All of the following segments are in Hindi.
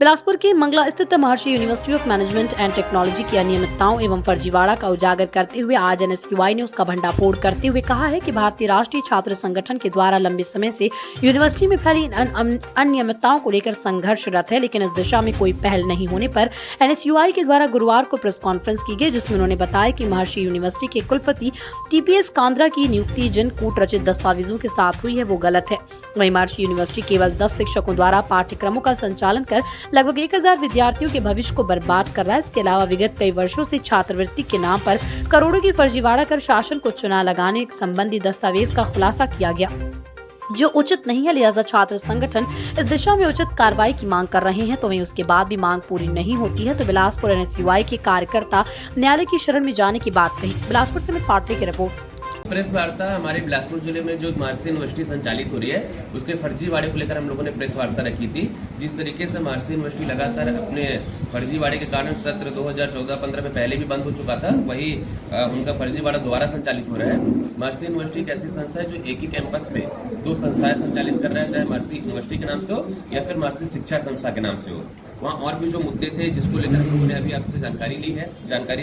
बिलासपुर के मंगला स्थित महर्षि university of management and technology की अनियमितताओं एवं फर्जीवाड़ा का उजागर करते हुए आज एनएसयूआई ने उसका भंडाफोड़ करते हुए कहा है कि भारतीय राष्ट्रीय छात्र संगठन के द्वारा लंबे समय से यूनिवर्सिटी में फैली अनियमितताओं को लेकर संघर्षरत है, लेकिन इस दिशा में कोई पहल नहीं होने पर एनएसयूआई के द्वारा गुरुवार को प्रेस कॉन्फ्रेंस की गई, जिसमें उन्होंने बताया कि महर्षि यूनिवर्सिटी के कुलपति टीपीएस कांद्रा की नियुक्ति जिन कूट रचित दस्तावेजों के साथ हुई है वो गलत है। वहीं महर्षि यूनिवर्सिटी केवल 10 शिक्षकों द्वारा पाठ्यक्रमों का संचालन कर लगभग 1000 विद्यार्थियों के भविष्य को बर्बाद कर रहा है। इसके अलावा विगत कई वर्षों से छात्रवृत्ति के नाम पर करोड़ों की फर्जीवाड़ा कर शासन को चुनाव लगाने संबंधी दस्तावेज का खुलासा किया गया, जो उचित नहीं है। लिहाजा छात्र संगठन इस दिशा में उचित कार्रवाई की मांग कर रहे हैं। तो वहीं उसके बाद भी मांग पूरी नहीं होती है तो बिलासपुर एनएसयूआई के कार्यकर्ता न्यायालय की शरण में जाने की बात कही। बिलासपुर से अमित पाटले की रिपोर्ट। प्रेस वार्ता हमारे बिलासपुर जिले में जो महर्षि यूनिवर्सिटी संचालित हो रही है उसके फर्जीवाड़े को लेकर हम लोगों ने प्रेस वार्ता रखी थी। जिस तरीके से महर्षि यूनिवर्सिटी लगातार अपने फर्जीवाड़े के कारण सत्र 2014-15 में पहले भी बंद हो चुका था, वही उनका फर्जीवाड़ा दोबारा संचालित हो रहा है। महर्षि यूनिवर्सिटी एक ऐसी संस्था है जो एक ही कैंपस में 2 संस्थाएं संचालित कर रहा है, चाहे महर्षि यूनिवर्सिटी के नाम से हो या फिर महर्षि शिक्षा संस्था के नाम से हो। वहाँ और भी जो मुद्दे थे जिसको लेकर हम लोगों ने अभी आपसे जानकारी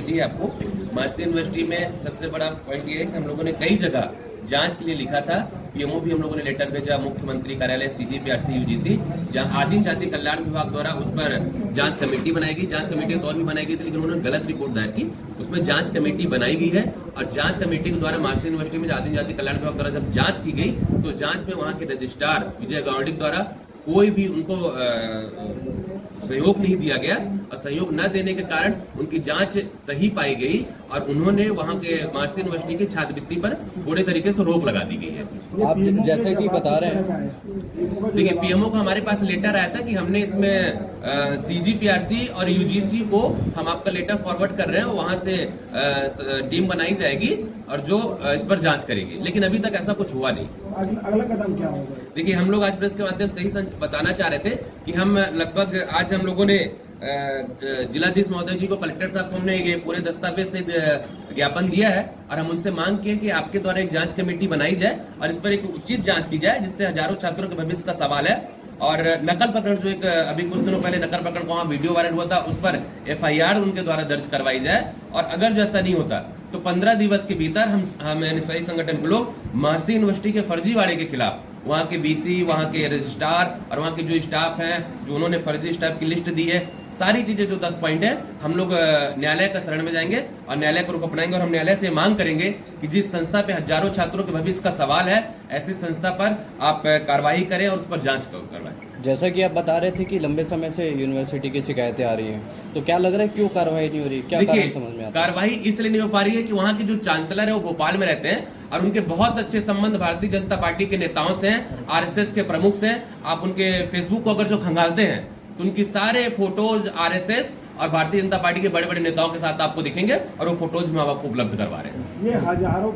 दी है आपको। महर्षि यूनिवर्सिटी में सबसे बड़ा पॉइंट ये है कि हम लोगों ने कई जगह जांच के लिए लिखा था। पीएमओ भी हम लोगों ने लेटर भेजा, मुख्यमंत्री कार्यालय, सीजीपीआरसी, यूजीसी, जहां आदिम जाति कल्याण विभाग द्वारा उस पर जांच कमेटी बनाई गई। जांच कमेटी तो और भी बनाई गई थी, लेकिन उन्होंने गलत रिपोर्ट दायर की। उसमें जांच कमेटी बनाई गई है और जांच कमेटी के द्वारा महर्षि यूनिवर्सिटी में आदिम जाति कल्याण विभाग द्वारा जब जांच की गई तो जांच में वहां के रजिस्ट्रार विजय गौडिक द्वारा कोई भी उनको सहयोग नहीं दिया गया और सहयोग न देने के कारण उनकी जांच सही पाई गई और उन्होंने वहां के महर्षि यूनिवर्सिटी की छात्रवृत्ति पर पूरे तरीके से रोक लगा दी गई है। आप जैसे कि बता रहे हैं, देखिए पीएमओ का हमारे पास लेटर आया था कि हमने इसमें सीजीपीआरसी और यूजीसी को हम आपका लेटर फॉरवर्ड कर रहे हैं, वहां से टीम बनाई जाएगी और जो इस पर जांच करेगी, लेकिन अभी तक ऐसा कुछ हुआ नहीं। अगला कदम क्या होगा? देखिए हम लोग आज प्रेस के माध्यम से ही बताना चाह रहे थे कि हम लगभग आज हम लोगों ने जिलाधीश महोदय जी को, कलेक्टर साहब को हमने ये पूरे दस्तावेज से ज्ञापन दिया है और हम उनसे मांग किए कि आपके द्वारा एक जांच कमेटी बनाई जाए और इस पर एक उचित जांच की जाए, जिससे हजारों छात्रों के भविष्य का सवाल है। और नकल प्रकरण जो एक अभी कुछ दिनों पहले नकल प्रकरण को वहां वीडियो वायरल हुआ था, उस पर एफआईआर उनके द्वारा दर्ज करवाई जाए और अगर जैसा नहीं होता तो 15 दिवस के भीतर हम एनएसयूआई संगठन के लोग महर्षि यूनिवर्सिटी के फर्जीवाड़े के खिलाफ वहाँ के बीसी, वहाँ के रजिस्ट्रार और वहाँ के जो स्टाफ हैं जो उन्होंने फर्जी स्टाफ की लिस्ट दी है, सारी चीजें जो 10 पॉइंट है, हम लोग न्यायालय का शरण में जाएंगे और न्यायालय को रुख अपनाएंगे और हम न्यायालय से मांग करेंगे कि जिस संस्था पे हजारों छात्रों के भविष्य का सवाल है, ऐसी संस्था पर आप कार्रवाई करें और उस पर जांच करवाएं। जैसा कि आप बता रहे थे कि लंबे समय से यूनिवर्सिटी की शिकायतें आ रही हैं, तो क्या लग रहा है क्यों कार्रवाई नहीं हो रही? क्या कारण समझ में आता है? कार्रवाई इसलिए नहीं हो पा रही है कि वहाँ के जो चांसलर है वो भोपाल में रहते हैं और उनके बहुत अच्छे संबंध भारतीय जनता पार्टी के नेताओं से हैं, आरएसएस के प्रमुख से। आप उनके फेसबुक को अगर जो खंगालते हैं तो उनकी सारे फोटोज आरएसएस और भारतीय जनता पार्टी के बड़े बड़े नेताओं के साथ आपको दिखेंगे और वो फोटोज हम आपको उपलब्ध करवा रहे हैं। ये हजारों